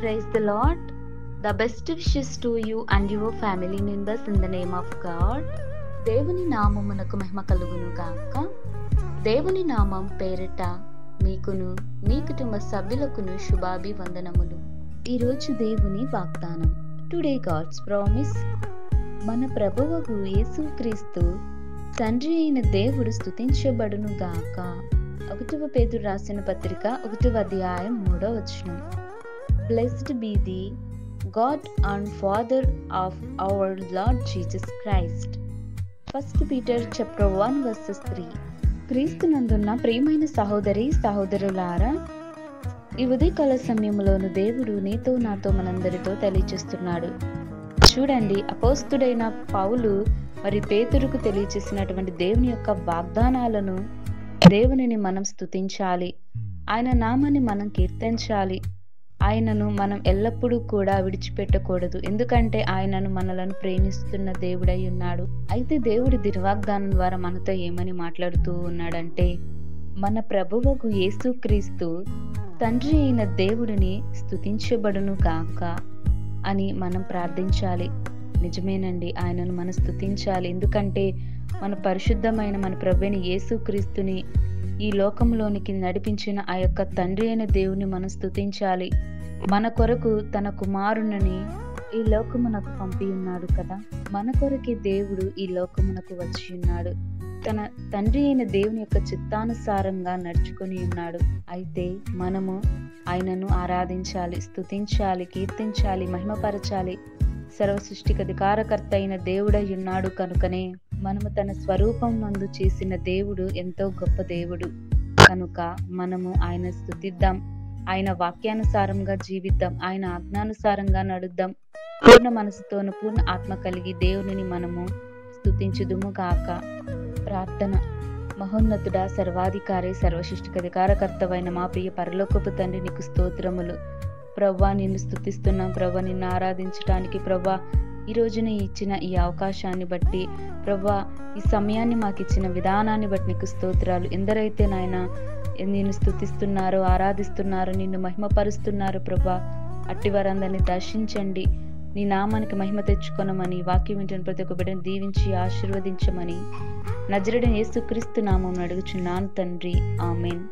Praise the Lord. The best wishes to you and your family members in the name of God. దేవుని నామమునకు మహిమ కలుగును గాక. దేవుని నామం పేరిట మీకును మీ కుటుంబ సభ్యులకును శుభాభివందనములు. ఈరోజు దేవుని వాగ్దానం. Today God's promise. మన ప్రభువగు యేసుక్రీస్తు తండ్రి అయిన దేవుడు స్తుతించబడును గాక. 1వ పేతురు రాసిన పత్రిక 1వ అధ్యాయం 3వ వచనం. Blessed be the God and Father of our Lord Jesus Christ. 1 Peter chapter 1 verses 3. క్రీస్తునందున్న ప్రియమైన సహోదరి సహోదరులారా, ఈ ఉదయకాల సమయంలోను దేవుడు నీతో నాతో మనందరితో తెలియజేస్తున్నాడు. చూడండి, అపోస్తుడైన పౌలు మరి పేతురుకు తెలియజేసినటువంటి దేవుని యొక్క వాగ్దానాలను, దేవునిని మనం స్తుతించాలి, ఆయన నామాన్ని మనం కీర్తించాలి, ఆయనను మనం ఎల్లప్పుడూ కూడా విడిచిపెట్టకూడదు. ఎందుకంటే ఆయనను మనలను ప్రేమిస్తున్న దేవుడై ఉన్నాడు. అయితే దేవుడి దిర్వాగ్దానం ద్వారా మనతో ఏమని మాట్లాడుతూ ఉన్నాడంటే, మన ప్రభువకు యేసుక్రీస్తు తండ్రి అయిన దేవుడిని స్తుతించబడును గాక అని మనం ప్రార్థించాలి. నిజమేనండి, ఆయనను మనం స్తుతించాలి. ఎందుకంటే మన పరిశుద్ధమైన మన ప్రభువైన యేసుక్రీస్తుని ఈ లోకంలోనికి నడిపించిన ఆ యొక్క తండ్రి అయిన దేవుని మనం స్తుతించాలి. మన కొరకు తన కుమారుని ఈ లోకమునకు పంపి ఉన్నాడు కదా. మన కొరకే దేవుడు ఈ లోకమునకు వచ్చి ఉన్నాడు. తన తండ్రి అయిన దేవుని యొక్క చిత్తానుసారంగా నడుచుకొని ఉన్నాడు. అయితే మనము ఆయనను ఆరాధించాలి, స్తుతించాలి, కీర్తించాలి, మహిమపరచాలి. సర్వ సృష్టికి అధికారకర్త అయిన దేవుడై ఉన్నాడు కనుకనే మనము తన స్వరూపం నందు చేసిన దేవుడు ఎంతో గొప్ప దేవుడు కనుక మనము ఆయన స్తుతిద్దాం, ఆయన వాక్యానుసారంగా జీవిద్దాం, ఆయన ఆజ్ఞానుసారంగా నడుద్దాం. పూర్ణ మనసుతోను పూర్ణ ఆత్మ కలిగి దేవునిని మనము స్తుతించుదుము గాక. ప్రార్థన. మహోన్నతుడా, సర్వాధికారి, సర్వసృష్టికి అధికారకర్తవైన మా ప్రియ పరలోకపు తండ్రి, నీకు స్తోత్రములు. ప్రవ్వా, నిన్ను స్తుతిస్తున్నాం ప్రవ్వా, నిన్ను ఆరాధించడానికి ప్రవ్వా, ఈ రోజున ఇచ్చిన ఈ అవకాశాన్ని బట్టి ప్రవ్వా, ఈ సమయాన్ని మాకు ఇచ్చిన విధానాన్ని బట్టి నీకు స్తోత్రాలు. ఎందరైతే నాయన నిన్ను స్తుతిస్తున్నారో, ఆరాధిస్తున్నారో, నిన్ను మహిమపరుస్తున్నారు ప్రవ్వా, అట్టి వారందరినీ దర్శించండి. నీ నామానికి మహిమ తెచ్చుకొనమని, వాక్యం వింటున్న ప్రతి ఒక్క బిడ్డను దీవించి ఆశీర్వదించమని నజరేయుడైన యేసుక్రీస్తు నామమున అడుగుచున్నాను తండ్రి. ఆమేన్.